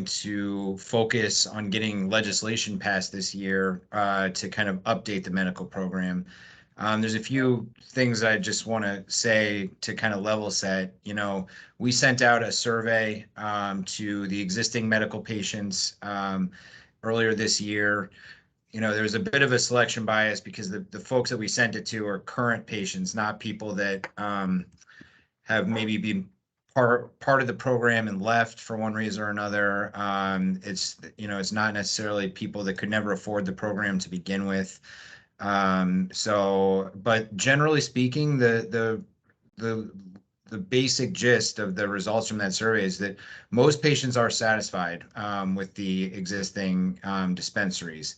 to focus on getting legislation passed this year to kind of update the medical program. There's a few things I just want to say to kind of level set. We sent out a survey to the existing medical patients earlier this year. There was a bit of a selection bias because the folks that we sent it to are current patients, not people that have maybe been part of the program and left for one reason or another. It's not necessarily people that could never afford the program to begin with. But generally speaking, the the basic gist of the results from that survey is that most patients are satisfied with the existing dispensaries.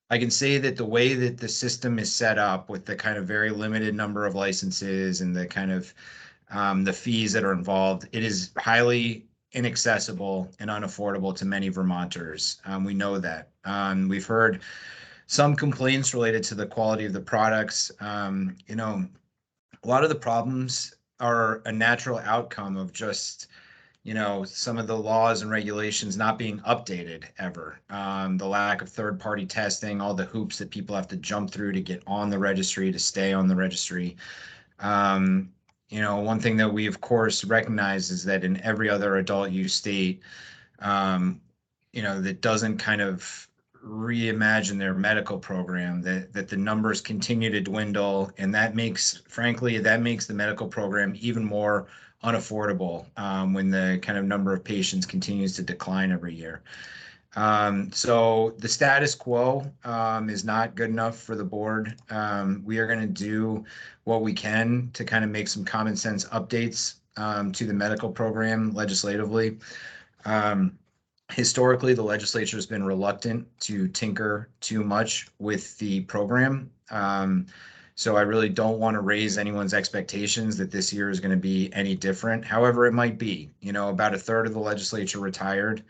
I can say that the way that the system is set up with the kind of very limited number of licenses and the kind of the fees that are involved, it is highly inaccessible and unaffordable to many Vermonters. We know that. We've heard some complaints related to the quality of the products. A lot of the problems are a natural outcome of just some of the laws and regulations not being updated ever. The lack of third-party testing, all the hoops that people have to jump through to get on the registry, to stay on the registry. One thing that we, of course, recognize is that in every other adult use state, that doesn't kind of reimagine their medical program, that the numbers continue to dwindle, and frankly, that makes the medical program even more unaffordable when the kind of number of patients continues to decline every year. So the status quo is not good enough for the board. We are going to do what we can to kind of make some common sense updates to the medical program legislatively. Historically, the legislature has been reluctant to tinker too much with the program. So I really don't want to raise anyone's expectations that this year is going to be any different. However, it might be. About a third of the legislature retired,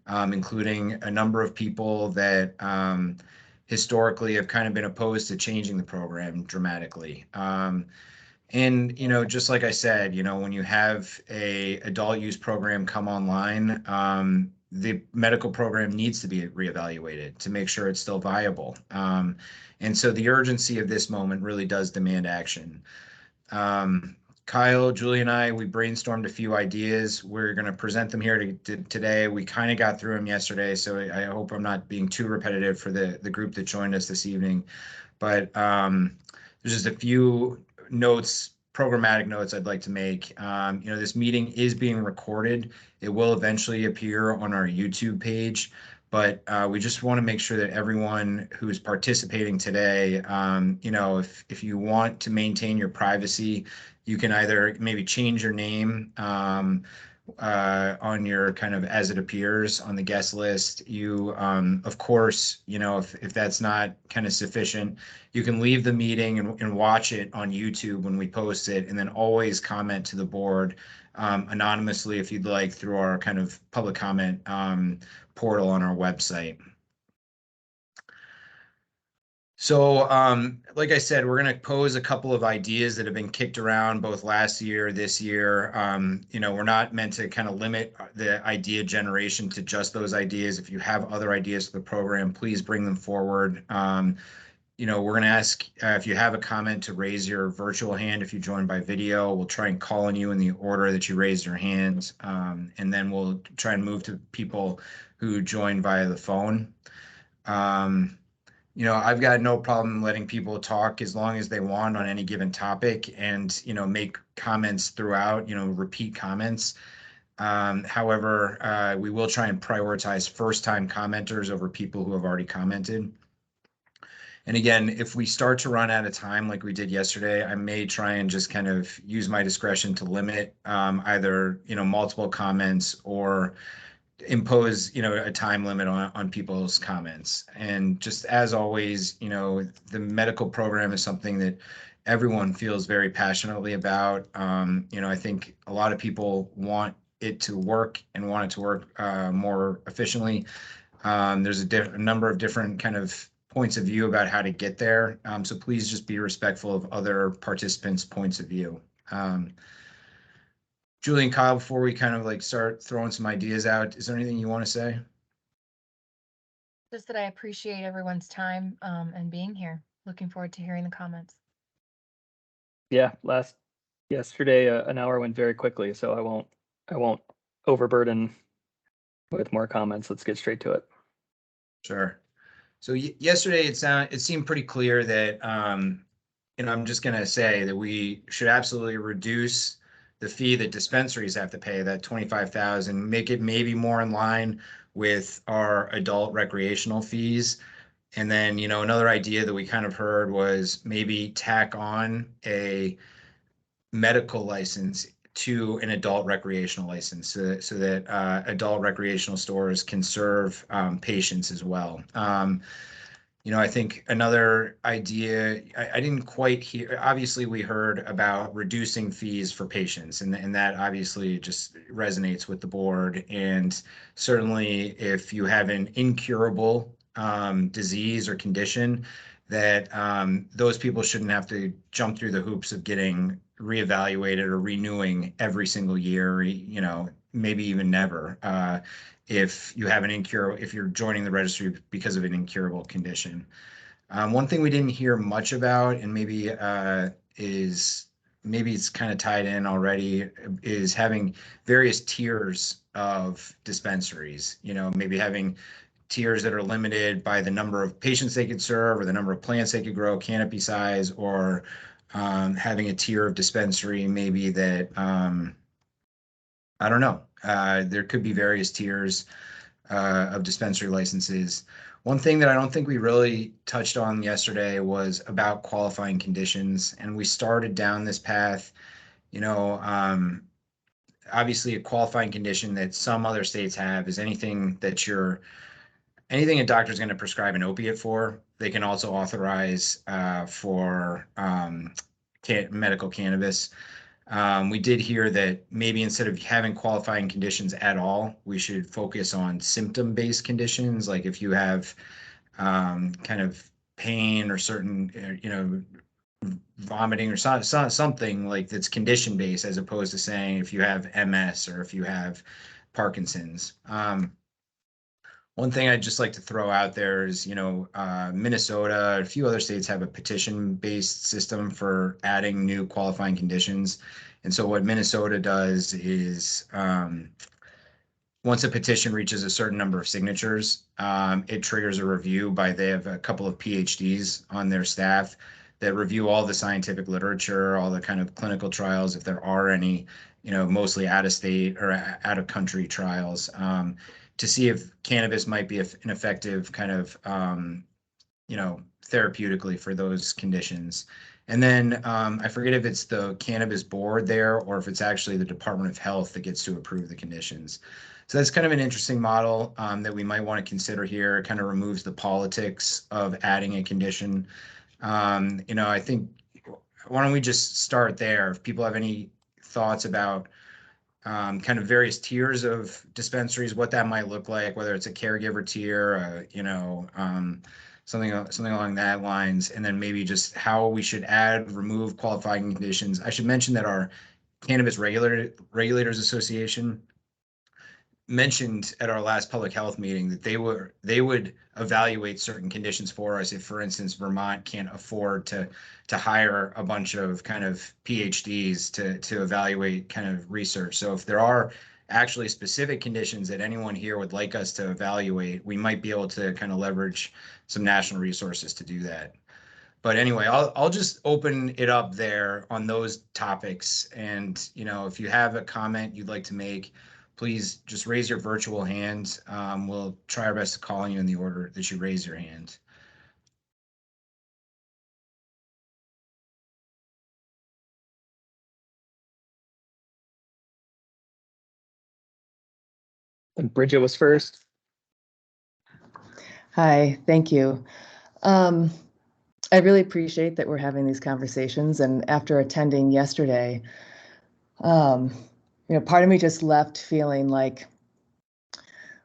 including a number of people that historically have kind of been opposed to changing the program dramatically. Just like I said, when you have a adult use program come online, the medical program needs to be reevaluated to make sure it's still viable. And so the urgency of this moment really does demand action. Kyle, Julie, and I, we brainstormed a few ideas. We're going to present them here today. We kind of got through them yesterday, so I hope I'm not being too repetitive for the group that joined us this evening. But there's just a few programmatic notes I'd like to make. This meeting is being recorded. It will eventually appear on our YouTube page, but we just want to make sure that everyone who's participating today, if you want to maintain your privacy, you can either maybe change your name on your kind of as it appears on the guest list. You, of course, if that's not kind of sufficient, you can leave the meeting and watch it on YouTube when we post it, and then always comment to the board anonymously if you'd like through our kind of public comment portal on our website. So, like I said, we're going to pose a couple of ideas that have been kicked around both last year, this year. We're not meant to kind of limit the idea generation to just those ideas. If you have other ideas for the program, please bring them forward. We're going to ask if you have a comment to raise your virtual hand if you join by video. We'll try and call on you in the order that you raised your hands, and then we'll try and move to people who join via the phone. I've got no problem letting people talk as long as they want on any given topic and, make comments throughout, repeat comments. However, we will try and prioritize first-time commenters over people who have already commented. And again, if we start to run out of time like we did yesterday, I may try and just kind of use my discretion to limit either, multiple comments or impose a time limit on people's comments. And just as always, the medical program is something that everyone feels very passionately about. I think a lot of people want it to work and want it to work more efficiently. There's a number of different kind of points of view about how to get there, so please just be respectful of other participants' points of view. Julie and Kyle, before we kind of like start throwing some ideas out, is there anything you want to say? Just that I appreciate everyone's time and being here. Looking forward to hearing the comments. Yeah, yesterday an hour went very quickly, so I won't overburden with more comments. Let's get straight to it. Sure. So yesterday it seemed pretty clear that I'm just gonna say that we should absolutely reduce the fee that dispensaries have to pay, that 25,000, make it maybe more in line with our adult recreational fees. And then, another idea that we kind of heard was maybe tack on a medical license to an adult recreational license so that adult recreational stores can serve patients as well. I think another idea I didn't quite hear. Obviously, we heard about reducing fees for patients, and that obviously just resonates with the board. And certainly, if you have an incurable disease or condition, that those people shouldn't have to jump through the hoops of getting reevaluated or renewing every single year, maybe even never. If you have an incurable, if you're joining the registry because of an incurable condition. One thing we didn't hear much about, and maybe it's kind of tied in already, is having various tiers of dispensaries. Maybe having tiers that are limited by the number of patients they could serve or the number of plants they could grow, canopy size, or having a tier of dispensary maybe that I don't know. There could be various tiers of dispensary licenses. One thing that I don't think we really touched on yesterday was about qualifying conditions, and we started down this path. You know, um, Obviously, a qualifying condition that some other states have is anything a doctor is going to prescribe an opiate for. They can also authorize for medical cannabis. We did hear that maybe instead of having qualifying conditions at all, we should focus on symptom-based conditions, like if you have kind of pain or certain, vomiting or something like that's condition-based, as opposed to saying if you have MS or if you have Parkinson's. One thing I'd just like to throw out there is, Minnesota, a few other states have a petition-based system for adding new qualifying conditions. And so what Minnesota does is once a petition reaches a certain number of signatures, it triggers a review they have a couple of PhDs on their staff that review all the scientific literature, all the kind of clinical trials, if there are any, mostly out of state or out of country trials, to see if cannabis might be an effective kind of, therapeutically for those conditions. And then I forget if it's the cannabis board there or if it's actually the Department of Health that gets to approve the conditions. So that's kind of an interesting model that we might want to consider here. It kind of removes the politics of adding a condition. I think, why don't we just start there? If people have any thoughts about kind of various tiers of dispensaries, what that might look like, whether it's a caregiver tier, something along that lines, and then maybe just how we should remove qualifying conditions. I should mention that our Cannabis Regulators Association mentioned at our last public health meeting that they would evaluate certain conditions for us if, for instance, Vermont can't afford to hire a bunch of kind of PhDs to evaluate kind of research. So if there are actually specific conditions that anyone here would like us to evaluate, we might be able to kind of leverage some national resources to do that. But anyway, I'll just open it up there on those topics. And if you have a comment you'd like to make, please just raise your virtual hand. We'll try our best to call on you in the order that you raise your hand. And Bridget was first. Hi, thank you. I really appreciate that we're having these conversations. And after attending yesterday, part of me just left feeling like,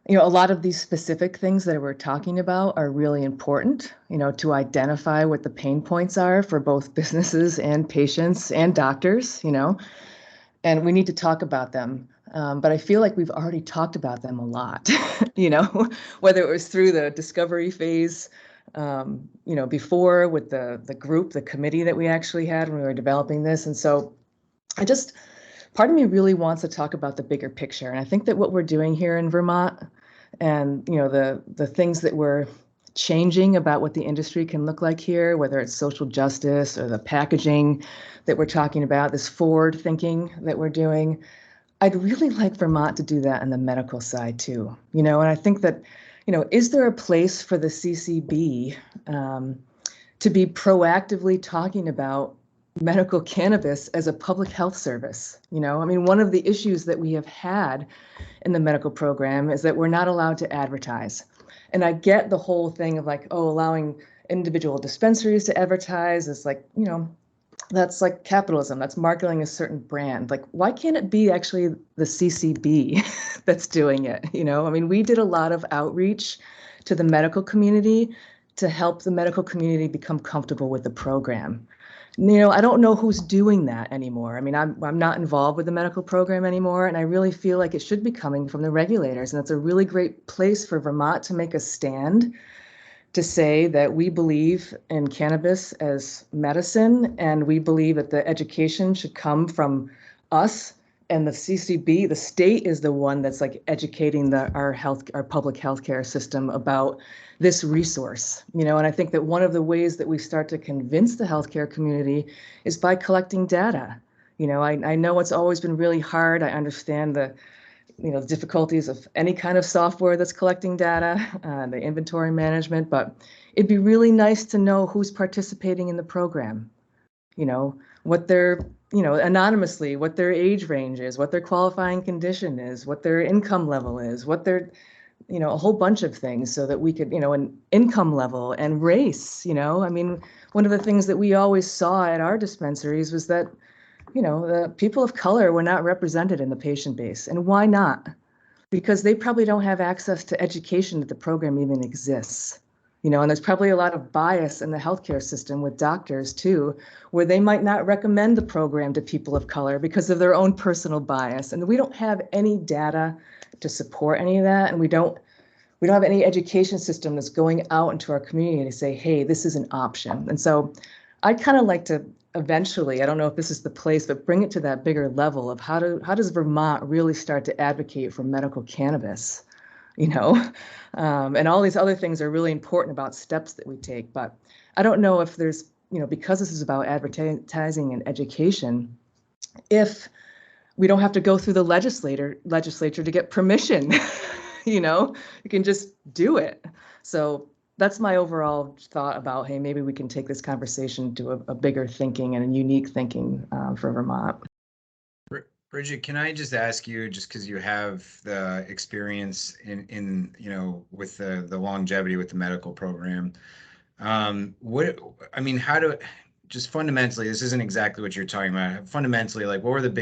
a lot of these specific things that we're talking about are really important, to identify what the pain points are for both businesses and patients and doctors, and we need to talk about them. But I feel like we've already talked about them a lot, whether it was through the discovery phase, before with the group, the committee that we actually had when we were developing this. And so part of me really wants to talk about the bigger picture. And I think that what we're doing here in Vermont and, the things that we're changing about what the industry can look like here, whether it's social justice or the packaging that we're talking about, this forward thinking that we're doing, I'd really like Vermont to do that on the medical side too, and I think that, is there a place for the CCB to be proactively talking about medical cannabis as a public health service? One of the issues that we have had in the medical program is that we're not allowed to advertise. And I get the whole thing of like, allowing individual dispensaries to advertise is like, that's like capitalism. That's marketing a certain brand. Like, why can't it be actually the CCB that's doing it? We did a lot of outreach to the medical community to help the medical community become comfortable with the program. I don't know who's doing that anymore. I'm not involved with the medical program anymore, and I really feel like it should be coming from the regulators. And it's a really great place for Vermont to make a stand to say that we believe in cannabis as medicine, and we believe that the education should come from us and the CCB. The state is the one that's like educating our public healthcare system about this resource, and I think that one of the ways that we start to convince the healthcare community is by collecting data. I know it's always been really hard. I understand the difficulties of any kind of software that's collecting data, the inventory management, but it'd be really nice to know who's participating in the program, what their, anonymously, what their age range is, what their qualifying condition is, what their income level is, what their, a whole bunch of things so that we could, an income level and race, one of the things that we always saw at our dispensaries was that the people of color were not represented in the patient base. And why not? Because they probably don't have access to education that the program even exists. And there's probably a lot of bias in the healthcare system with doctors too, where they might not recommend the program to people of color because of their own personal bias. And we don't have any data to support any of that. And we don't have any education system that's going out into our community to say, hey, this is an option. And so I'd kind of like to eventually, I don't know if this is the place, but bring it to that bigger level of how does Vermont really start to advocate for medical cannabis, and all these other things are really important about steps that we take. But I don't know if there's, because this is about advertising and education, if we don't have to go through the legislature to get permission, you can just do it. So that's my overall thought about, hey, maybe we can take this conversation to a bigger thinking and a unique thinking for Vermont. Bridget, can I just ask you, just because you have the experience in with the longevity with the medical program, just fundamentally, this isn't exactly what you're talking about. Fundamentally, like, what were the biggest